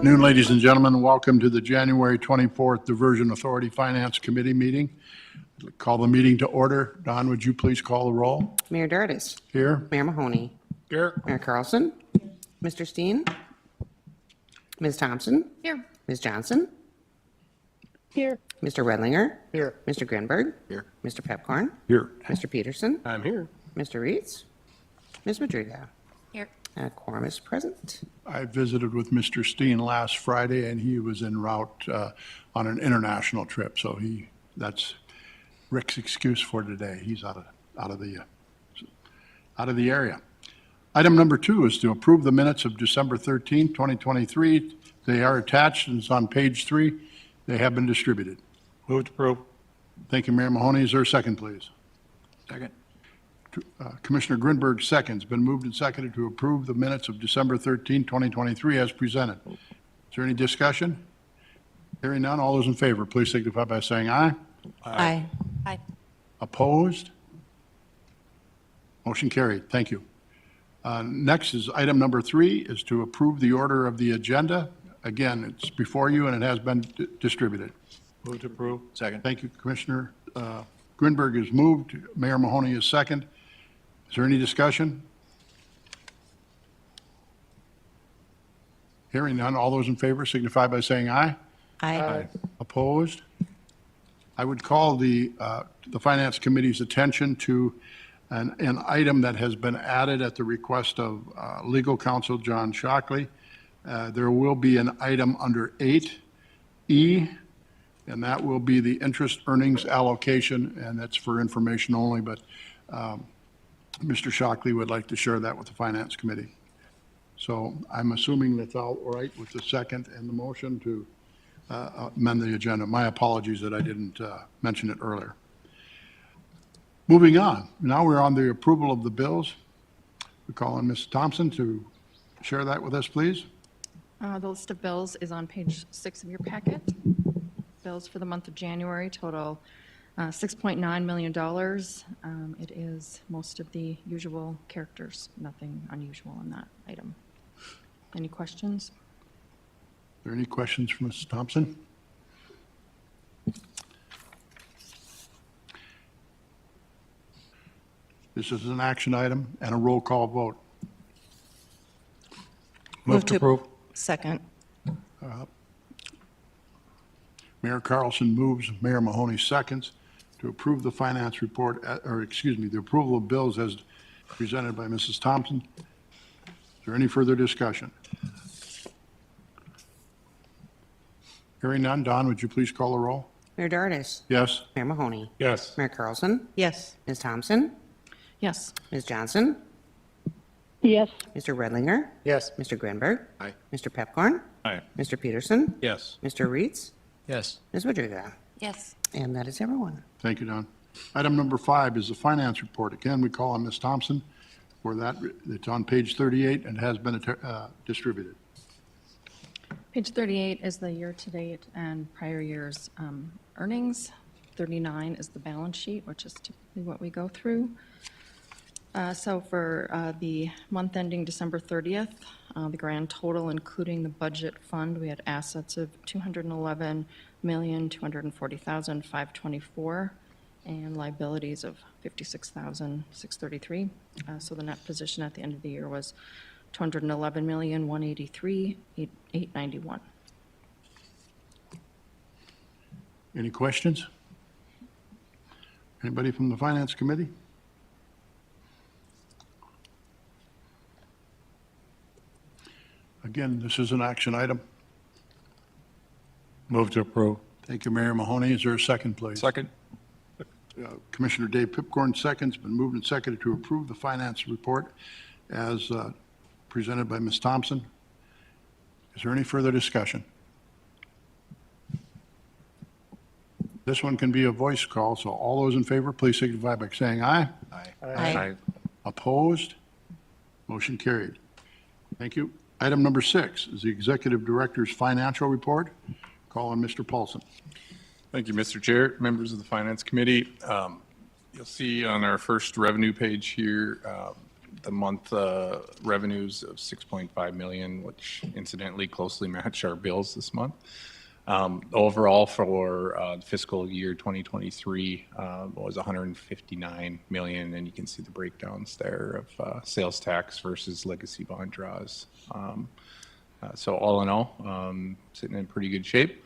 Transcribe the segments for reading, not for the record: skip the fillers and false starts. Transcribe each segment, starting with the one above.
afternoon, ladies and gentlemen. Welcome to the January 24th Diversion Authority Finance Committee meeting. Call the meeting to order. Don, would you please call the roll? Mayor Dardis. Here. Mayor Mahoney. Here. Mayor Carlson. Mr. Steen. Ms. Thompson. Here. Ms. Johnson. Here. Mr. Redlinger. Here. Mr. Grinberg. Here. Mr. Pepcorn. Here. Mr. Peterson. I'm here. Mr. Reitz. Ms. Madriga. Here. Quorum is present. I visited with Mr. Steen last Friday, and he was en route on an international trip. So that's Rick's excuse for today. He's out of the area. Item number 2 is to approve the minutes of December 13, 2023. They are attached and it's on page 3. They have been distributed. Move to approve. Thank you, Mayor Mahoney. Is there a second, please? Second. Commissioner Grinberg seconds. Been moved and seconded to approve the minutes of December 13, 2023 as presented. Is there any discussion? Hearing none, all those in favor, please signify by saying aye. Aye. Aye. Opposed? Motion carried. Thank you. Next is item number 3 is to approve the order of the agenda. Again, it's before you and it has been distributed. Move to approve. Second. Thank you, Commissioner. Grinberg is moved. Mayor Mahoney is second. Is there any discussion? Hearing none, all those in favor signify by saying aye. Aye. Opposed? I would call the Finance Committee's attention to an item that has been added at the request of legal counsel John Shockley. There will be an item under 8E, and that will be the interest earnings allocation, and that's for information only, but Mr. Shockley would like to share that with the Finance Committee. So I'm assuming that's all right with the second and the motion to amend the agenda. My apologies that I didn't mention it earlier. Moving on, now we're on the approval of the bills. We call on Ms. Thompson to share that with us, please. The list of bills is on page 6 of your packet. Bills for the month of January total $6.9 million. It is most of the usual characters, nothing unusual in that item. Any questions? Are there any questions from Ms. Thompson? This is an action item and a roll call vote. Move to approve. Second. Mayor Carlson moves, Mayor Mahoney seconds to approve the finance report, the approval of bills as presented by Mrs. Thompson. Is there any further discussion? Hearing none, Don, would you please call the roll? Mayor Dardis. Yes? Mayor Mahoney. Yes. Mayor Carlson. Yes. Ms. Thompson. Yes. Ms. Johnson. Yes. Mr. Redlinger. Yes. Mr. Grinberg. Aye. Mr. Pepcorn. Aye. Mr. Peterson. Yes. Mr. Reitz. Yes. Ms. Madriga. Yes. And that is everyone. Thank you, Don. Item number 5 is the finance report. Again, we call on Ms. Thompson for that. It's on page 38 and has been distributed. Page 38 is the year-to-date and prior year's earnings. 39 is the balance sheet, which is typically what we go through. So for the month ending December 30th, the grand total, including the budget fund, we had assets of $211,240,524 and liabilities of $56,633. So the net position at the end of the year was $211,183,891. Any questions? Anybody from the Finance Committee? Again, this is an action item. Move to approve. Thank you, Mayor Mahoney. Is there a second, please? Second. Commissioner Dave Pipcorn seconds. Been moved and seconded to approve the finance report as presented by Ms. Thompson. Is there any further discussion? This one can be a voice call, so all those in favor, please signify by saying aye. Aye. Aye. Opposed? Motion carried. Thank you. Item number 6 is the Executive Director's Financial Report. Call on Mr. Paulson. Thank you, Mr. Chair, members of the Finance Committee. You'll see on our first revenue page here, the month revenues of 6.5 million, which incidentally closely match our bills this month. Overall for fiscal year 2023 was 159 million, and you can see the breakdowns there of sales tax versus legacy bond draws. So all in all, sitting in pretty good shape.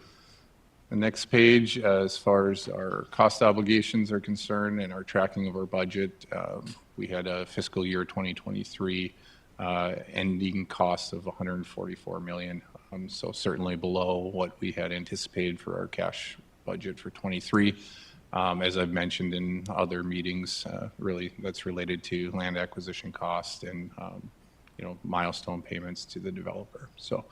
The next page, as far as our cost obligations are concerned and our tracking of our budget, we had a fiscal year 2023 ending cost of 144 million. So certainly below what we had anticipated for our cash budget for 23. As I've mentioned in other meetings, really that's related to land acquisition cost and milestone payments to the developer. So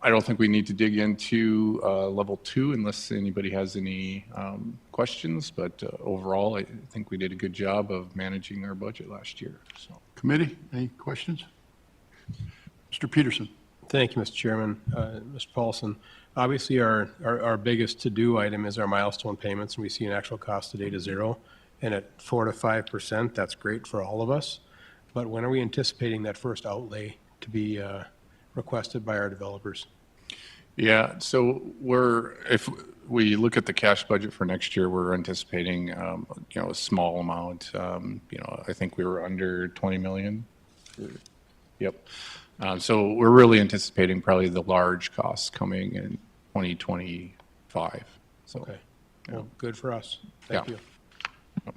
I don't think we need to dig into level 2 unless anybody has any questions, but overall I think we did a good job of managing our budget last year. So. Committee, any questions? Mr. Peterson. Thank you, Mr. Chairman. Mr. Paulson, obviously our biggest to-do item is our milestone payments, and we see an actual cost today to 0. And at 4 to 5%, that's great for all of us. But when are we anticipating that first outlay to be requested by our developers? Yeah, so if we look at the cash budget for next year, we're anticipating, a small amount. I think we were under 20 million. Yep. So we're really anticipating probably the large costs coming in 2025. So, Okay. Well, good for us. Thank Yeah. you.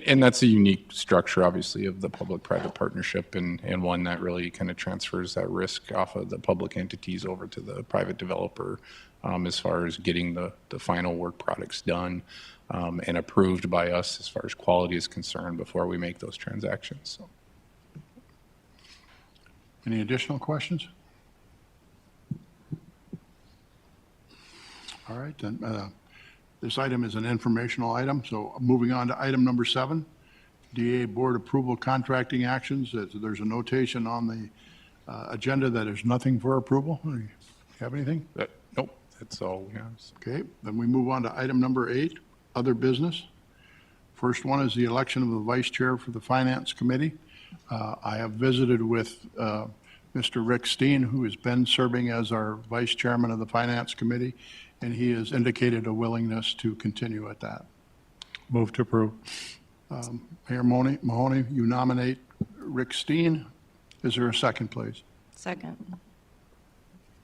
And that's a unique structure, obviously, of the public-private partnership and one that really kind of transfers that risk off of the public entities over to the private developer as far as getting the final work products done and approved by us as far as quality is concerned before we make those transactions. So. Any additional questions? All right, then. This item is an informational item, so moving on to item number 7, DA Board Approval Contracting Actions. There's a notation on the agenda that there's nothing for approval. Do you have anything? Nope, that's all we have. Okay, then we move on to item number 8, Other Business. First one is the election of the Vice Chair for the Finance Committee. I have visited with Mr. Rick Steen, who has been serving as our Vice Chairman of the Finance Committee, and he has indicated a willingness to continue at that. Move to approve. Mayor Mahoney, you nominate Rick Steen. Is there a second, please? Second.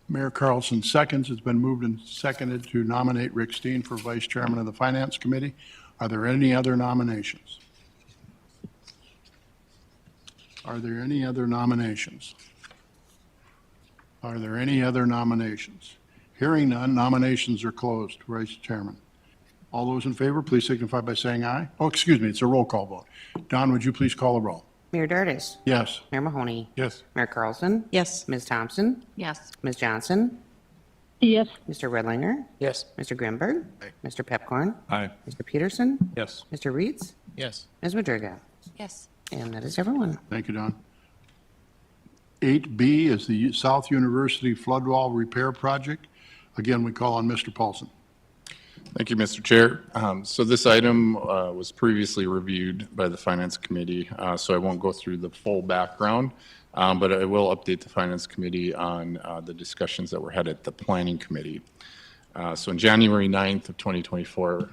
Mayor Carlson seconds. It's been moved and seconded to nominate Rick Steen for Vice Chairman of the Finance Committee. Are there any other nominations? Are there any other nominations? Are there any other nominations? Hearing none, nominations are closed. Vice Chairman. All those in favor, please signify by saying aye. Oh, excuse me, it's a roll call vote. Don, would you please call the roll? Mayor Dardis. Yes. Mayor Mahoney. Yes. Mayor Carlson. Yes. Ms. Thompson. Yes. Ms. Johnson. yes, Mr. Redlinger. Yes. Mr. Grimberg. Mr. Pepcorn. Aye. Mr. Peterson. Yes. Mr. Reeds. Yes. Ms. Madriga. Yes. And that is everyone. Thank you, Don. 8B is the South University Flood Wall Repair Project. Again, we call on Mr. Paulson. Thank you, Mr. Chair. So this item was previously reviewed by the Finance Committee, so I won't go through the full background, but I will update the Finance Committee on the discussions that were had at the Planning Committee. So on January 9th of 2024,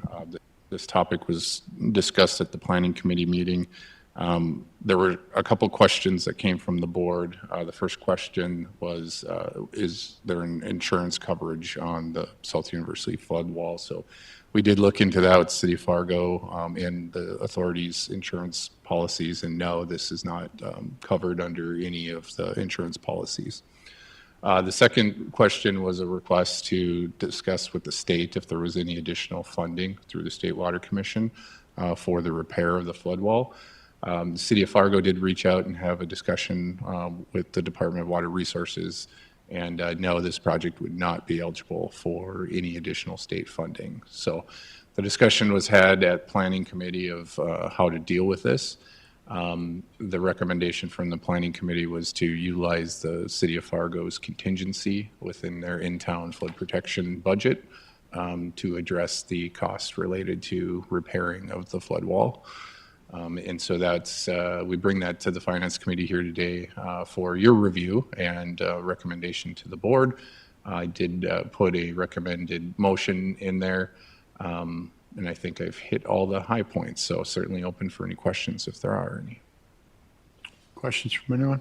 this topic was discussed at the Planning Committee meeting. There were a couple questions that came from the board. The first question was, is there an insurance coverage on the South University flood wall? So we did look into that with City of Fargo and the authority's insurance policies, and no, this is not covered under any of the insurance policies. The second question was a request to discuss with the state if there was any additional funding through the State Water Commission for the repair of the flood wall. The City of Fargo did reach out and have a discussion with the Department of Water Resources, and no, this project would not be eligible for any additional state funding. So the discussion was had at Planning Committee of how to deal with this. The recommendation from the Planning Committee was to utilize the City of Fargo's contingency within their in-town flood protection budget to address the cost related to repairing of the flood wall. And so that's, we bring that to the Finance Committee here today for your review and recommendation to the board. I did put a recommended motion in there, and I think I've hit all the high points, so certainly open for any questions if there are any. Questions from anyone?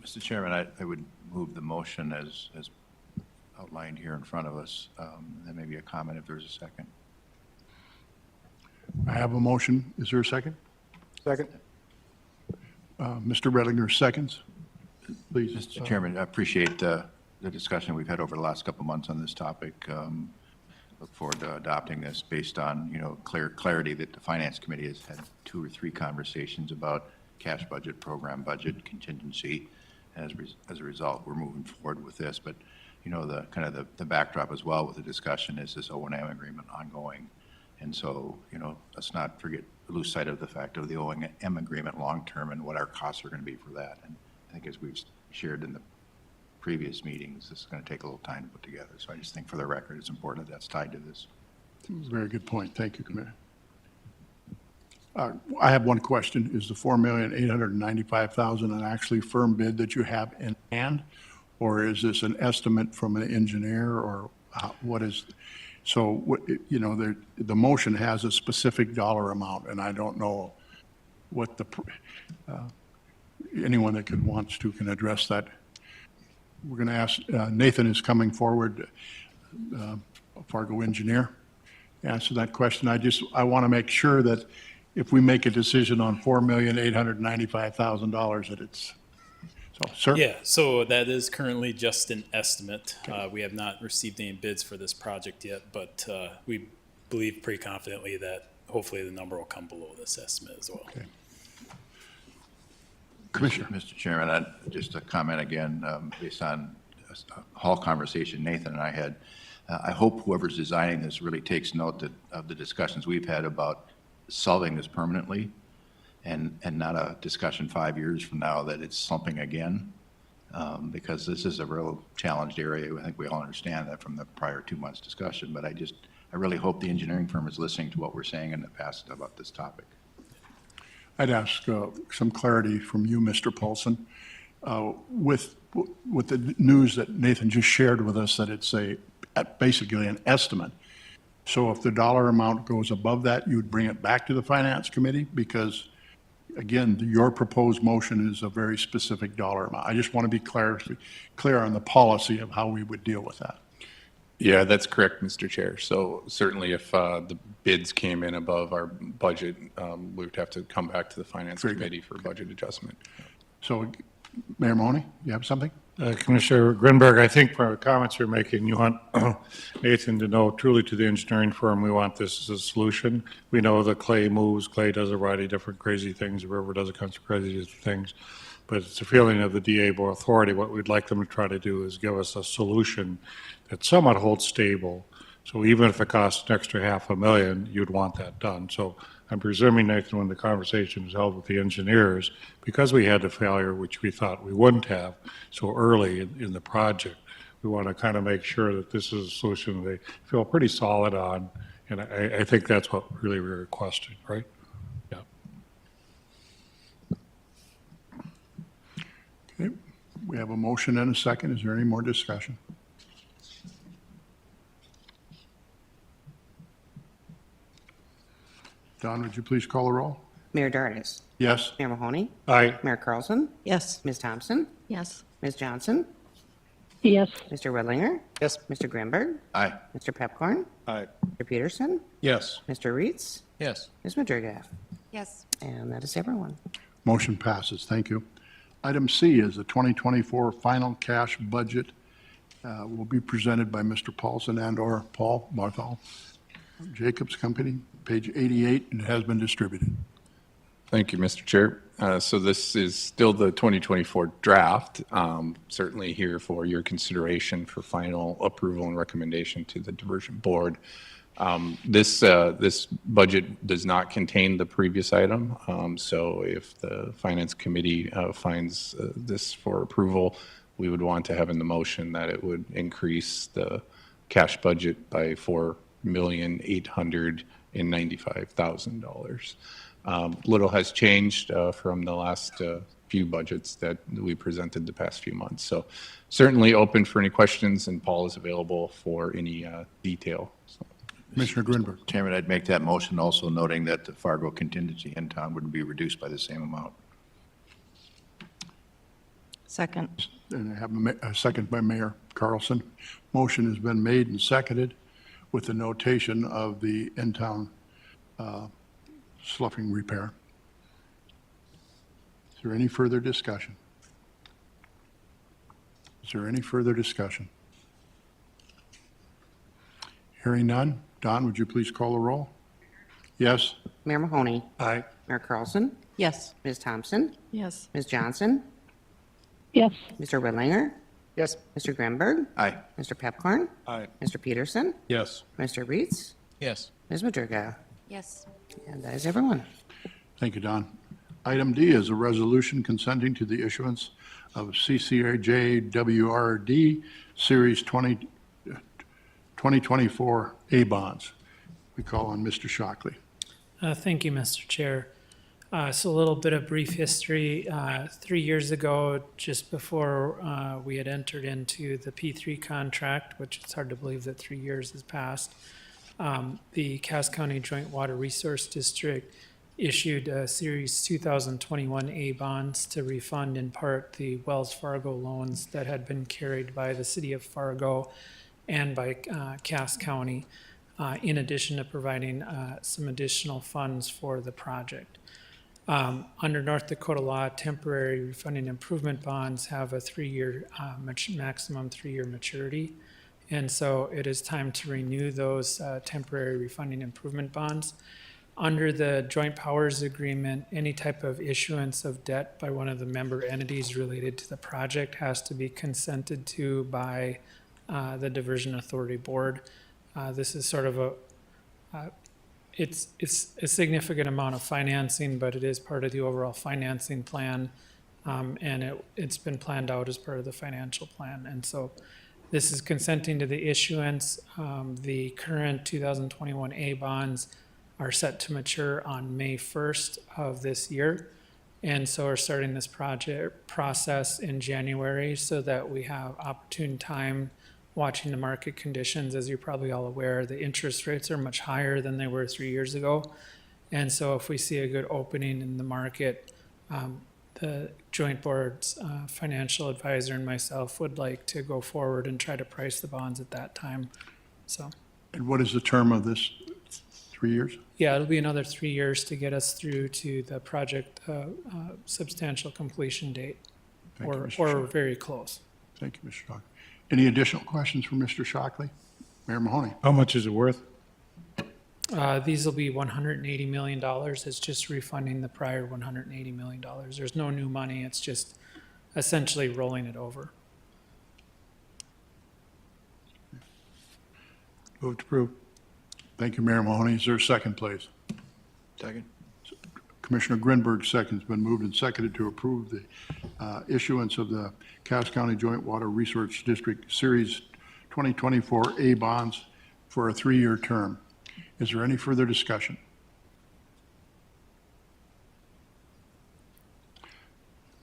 Mr. Chairman, I would move the motion as outlined here in front of us. Then maybe a comment if there's a second. I have a motion. Is there a second? Second. Mr. Redlinger seconds. Please. Mr. Chairman, I appreciate the discussion we've had over the last couple of months on this topic. Look forward to adopting this based on, clarity that the Finance Committee has had 2 or 3 conversations about cash budget, program budget, contingency. As a result, we're moving forward with this. But, the kind of the backdrop as well with the discussion is this O&M agreement ongoing. And so, let's not lose sight of the fact of the O&M agreement long-term and what our costs are going to be for that. And I think as we've shared in the previous meetings, this is going to take a little time to put together. So I just think for the record, it's important that that's tied to this. Very good point. Thank you, Commissioner. I have one question. Is the $4,895,000 an actually firm bid that you have in hand? Or is this an estimate from an engineer or what is? So, the motion has a specific dollar amount and I don't know what anyone that wants to can address that. We're going to ask, Nathan is coming forward, Fargo engineer, answer that question. I want to make sure that if we make a decision on $4,895,000 that it's, so, sir? Yeah, so that is currently just an estimate. We have not received any bids for this project yet, but we believe pretty confidently that hopefully the number will come below this estimate as well. Okay. Commissioner. Mr. Chairman, just a comment again, based on a hall conversation Nathan and I had. I hope whoever's designing this really takes note of the discussions we've had about solving this permanently and not a discussion 5 years from now that it's slumping again, because this is a real challenged area. I think we all understand that from the prior 2 months discussion, but I really hope the engineering firm is listening to what we're saying in the past about this topic. I'd ask some clarity from you, Mr. Paulson. With the news that Nathan just shared with us, that it's basically an estimate. So if the dollar amount goes above that, you would bring it back to the Finance Committee? Because, again, your proposed motion is a very specific dollar amount. I just want to be clear on the policy of how we would deal with that. Yeah, that's correct, Mr. Chair. So certainly if the bids came in above our budget, we would have to come back to the Finance Committee for budget adjustment. So, Mayor Mahoney, you have something? Commissioner Grinberg, I think from the comments you're making, you want Nathan to know truly to the engineering firm, we want this as a solution. We know that clay moves, clay does a variety of different crazy things, the river does a bunch of crazy things. But it's a feeling of the DA Board Authority. What we'd like them to try to do is give us a solution that somewhat holds stable. So even if it costs an extra $500,000, you'd want that done. So I'm presuming, Nathan, when the conversation was held with the engineers, because we had the failure, which we thought we wouldn't have so early in the project, we want to kind of make sure that this is a solution they feel pretty solid on. And I think that's what really we're requesting, right? Yeah. Okay, we have a motion and a second. Is there any more discussion? Don, would you please call the roll? Mayor Dardis. Yes? Mayor Mahoney. Aye. Mayor Carlson. Yes. Ms. Thompson. Yes. Ms. Johnson. Yes. Mr. Redlinger. Yes. Mr. Grimberg. Aye. Mr. Pepcorn. Aye. Mr. Peterson. Yes. Mr. Reitz. Yes. Ms. Madrigal. Yes. And that is everyone. Motion passes. Thank you. Item C is the 2024 final cash budget. Will be presented by Mr. Paulson and/or Paul Barthol, Jacobs Company, page 88, and it has been distributed. Thank you, Mr. Chair. So this is still the 2024 draft, certainly here for your consideration for final approval and recommendation to the Diversion Board. This budget does not contain the previous item, so if the Finance Committee finds this for approval, we would want to have in the motion that it would increase the cash budget by $4,885,000 $95,000. Little has changed from the last few budgets that we presented the past few months. So certainly open for any questions, and Paul is available for any detail. So. Commissioner Grinberg. Chairman, I'd make that motion, also noting that the Fargo contingency in town would be reduced by the same amount. Second. And I have a second by Mayor Carlson. Motion has been made and seconded with the notation of the in-town sloughing repair. Is there any further discussion? Is there any further discussion? Hearing none. Don, would you please call the roll? Yes? Mayor Mahoney. Aye. Mayor Carlson. Yes. Ms. Thompson. Yes. Ms. Johnson. yes, Mr. Whitlinger. Yes. Mr. Granberg. Aye. Mr. Pepcorn. Aye. Mr. Peterson. Yes. Mr. Reeds. Yes. Ms. Madriga. Yes. And that is everyone. Thank you, Don. Item D is a resolution consenting to the issuance of CCJ WRD Series 2024 A bonds. We call on Mr. Shockley. Thank you, Mr. Chair. So a little bit of brief history. 3 years ago, just before we had entered into the P3 contract, which it's hard to believe that 3 years has passed, the Cass County Joint Water Resource District issued a Series 2021 A bonds to refund in part the Wells Fargo loans that had been carried by the city of Fargo and by Cass County, in addition to providing some additional funds for the project. Under North Dakota law, temporary refunding improvement bonds have a 3-year, maximum 3-year maturity. And so it is time to renew those temporary refunding improvement bonds. Under the joint powers agreement, any type of issuance of debt by one of the member entities related to the project has to be consented to by the Diversion Authority Board. This is sort of it's a significant amount of financing, but it is part of the overall financing plan, and it's been planned out as part of the financial plan. And so this is consenting to the issuance. The current 2021 A bonds are set to mature on May 1st of this year. And so we're starting this project process in January so that we have opportune time watching the market conditions. As you're probably all aware, the interest rates are much higher than they were 3 years ago. And so if we see a good opening in the market, the joint board's financial advisor and myself would like to go forward and try to price the bonds at that time. So, And what is the term of this? 3 years? yeah, it'll be another 3 years to get us through to the project substantial completion date, Thank you, Mr. or Shockley. very close. Thank you, Mr. Shockley. Any additional questions for Mr. Shockley? Mayor Mahoney? How much is it worth? These will be $180 million. It's just refunding the prior $180 million. There's no new money. It's just essentially rolling it over. Move to approve. Thank you, Mayor Mahoney. Is there a second, please? Second. Commissioner Grinberg seconds. Been moved and seconded to approve the issuance of the Cass County Joint Water Resource District Series 2024 A bonds for a 3-year term. Is there any further discussion?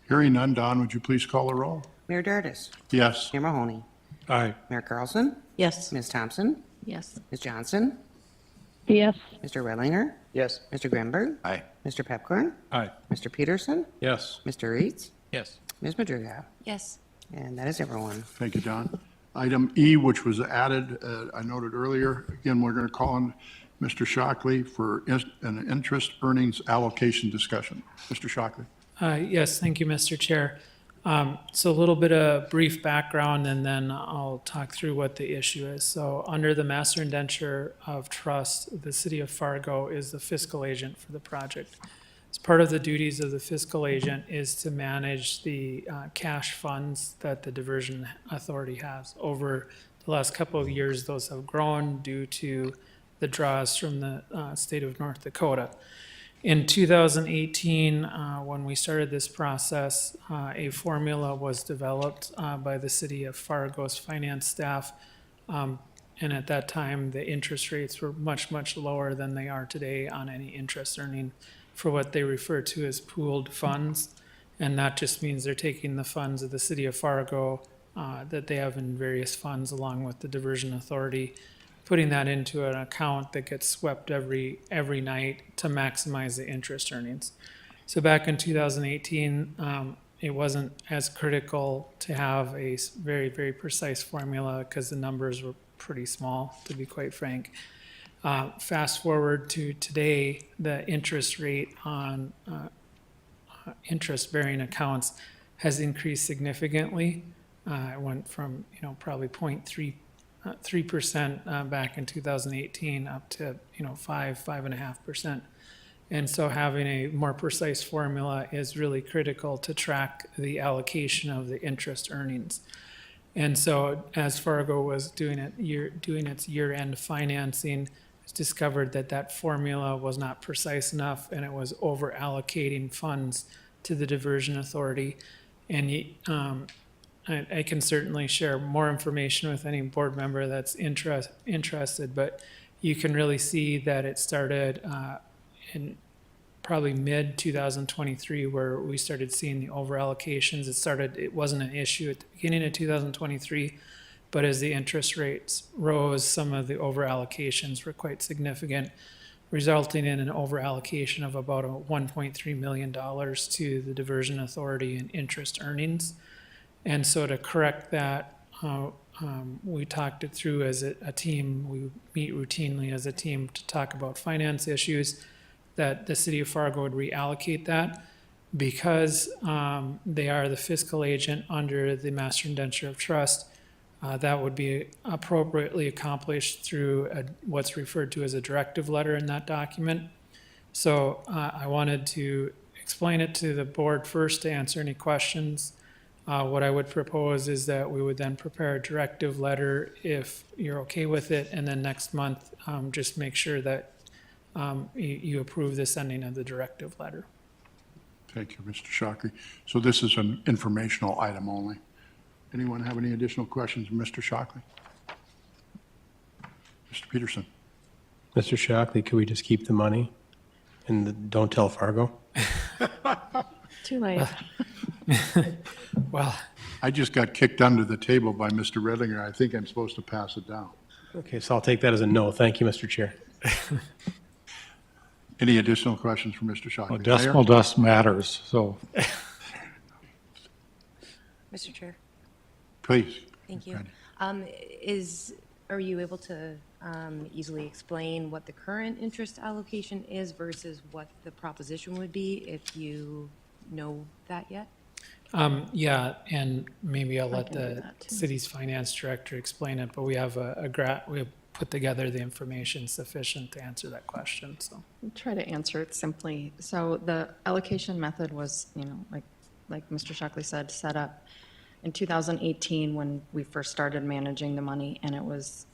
Hearing none, Don, would you please call the roll? Mayor Dardis. Yes. Mayor Mahoney. Aye. Mayor Carlson. Yes. Ms. Thompson. Yes. Ms. Johnson. yes, Mr. Redlinger. Yes. Mr. Granberg. Aye. Mr. Pepcorn. Aye. Mr. Peterson. Yes. Mr. Reeds. Yes. Ms. Madriga. Yes. And that is everyone. Thank you, Don. Item E, which was added, I noted earlier, again, we're going to call on Mr. Shockley for an interest earnings allocation discussion. Mr. Shockley. Yes, thank you, Mr. Chair. So a little bit of brief background, and then I'll talk through what the issue is. So under the Master Indenture of Trust, the City of Fargo is the fiscal agent for the project. As part of the duties of the fiscal agent is to manage the cash funds that the Diversion Authority has. Over the last couple of years, those have grown due to the draws from the state of North Dakota. In 2018, when we started this process, a formula was developed by the City of Fargo's finance staff And at that time, the interest rates were much, much lower than they are today on any interest earning for what they refer to as pooled funds. And that just means they're taking the funds of the city of Fargo that they have in various funds along with the diversion authority, putting that into an account that gets swept every night to maximize the interest earnings. So back in 2018, it wasn't as critical to have a very, very precise formula because the numbers were pretty small, to be quite frank. Fast forward to today, the interest rate on interest-bearing accounts has increased significantly. It went from, probably 0.3% back in 2018 up to, 5.5%. And so having a more precise formula is really critical to track the allocation of the interest earnings. And so as Fargo was doing its year-end financing, it's discovered that that formula was not precise enough and it was over allocating funds to the diversion authority. And I can certainly share more information with any board member that's interested, but you can really see that it started in probably mid 2023 where we started seeing the over allocations. It wasn't an issue at the beginning of 2023, but as the interest rates rose, some of the over allocations were quite significant, resulting in an over allocation of about $1.3 million to the diversion authority in interest earnings. And so to correct that, we talked it through as a team. We meet routinely as a team to talk about finance issues, that the city of Fargo would reallocate that because they are the fiscal agent under the master indenture of trust. That would be appropriately accomplished through what's referred to as a directive letter in that document. So I wanted to explain it to the board first to answer any questions. What I would propose is that we would then prepare a directive letter if you're okay with it, and then next month just make sure that you approve the sending of the directive letter. Thank you, Mr. Shockley. So this is an informational item only. Anyone have any additional questions, Mr. Shockley? Mr. Peterson? Mr. Shockley, could we just keep the money and don't tell Fargo? Too late. Well, I just got kicked under the table by Mr. Redlinger. I think I'm supposed to pass it down. Okay, so I'll take that as a no. Thank you, Mr. Chair. Any additional questions for Mr. Shockley? Well, decimal dust matters, so. Mr. Chair, Please. thank you. Randy. Are you able to easily explain what the current interest allocation is versus what the proposition would be if you know that yet? Yeah, and maybe I'll let can do the that, too. city's finance director explain it, but we have we have put together the information sufficient to answer that question, so. I'll try to answer it simply. So the allocation method was, like Mr. Shockley said, set up in 2018 when we first started managing the money, and it was,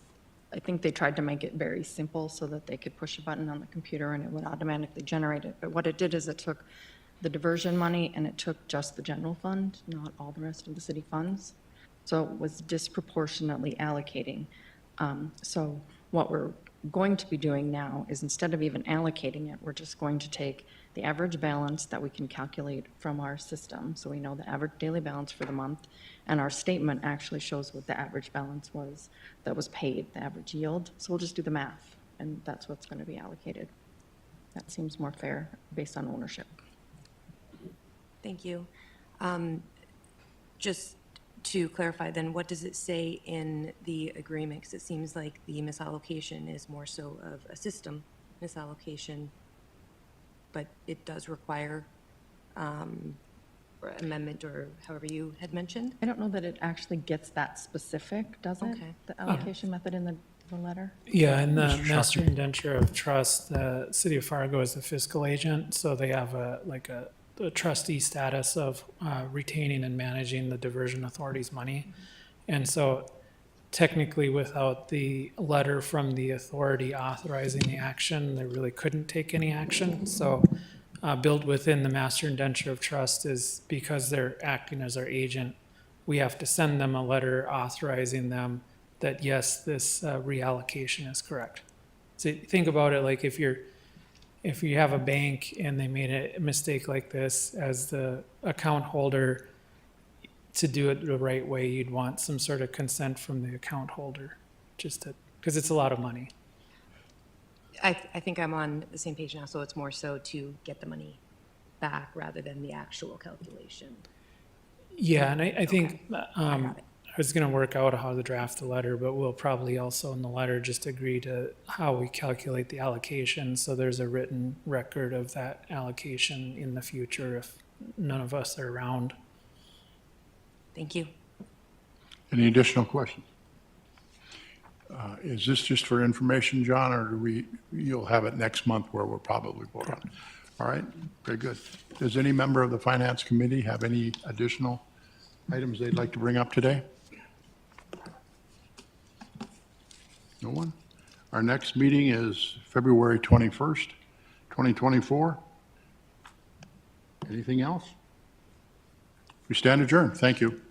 I think they tried to make it very simple so that they could push a button on the computer and it would automatically generate it. But what it did is it took the diversion money and it took just the general fund, not all the rest of the city funds. So it was disproportionately allocating. So what we're going to be doing now is instead of even allocating it, we're just going to take the average balance that we can calculate from our system. So we know the average daily balance for the month, and our statement actually shows what the average balance was that was paid, the average yield. So we'll just do the math, and that's what's going to be allocated. That seems more fair based on ownership. Thank you. Just to clarify then, what does it say in the agreement? 'Cause it seems like the misallocation is more so of a system misallocation, but it does require or amendment or however you had mentioned. I don't know that it actually gets that specific, does it? Okay. The allocation method in the letter? Yeah, in the master indenture of trust, the city of Fargo is the fiscal agent, so they have a trustee status of retaining and managing the diversion authority's money. And so technically, without the letter from the authority authorizing the action, they really couldn't take any action. So built within the master indenture of trust is because they're acting as our agent, we have to send them a letter authorizing them that yes, this reallocation is correct. So think about it like if you have a bank and they made a mistake like this, as the account holder, to do it the right way, you'd want some sort of consent from the account holder, just to, because it's a lot of money. I think I'm on the same page now, so it's more so to get the money back rather than the actual calculation. Yeah, and I think I got it. I was going to work out how to draft the letter, but we'll probably also in the letter just agree to how we calculate the allocation, so there's a written record of that allocation in the future if none of us are around. Thank you. Any additional questions? Is this just for information, John, or you'll have it next month where we'll probably vote on it? All right, very good. Does any member of the Finance Committee have any additional items they'd like to bring up today? No one? Our next meeting is February 21st, 2024. Anything else? We stand adjourned. Thank you.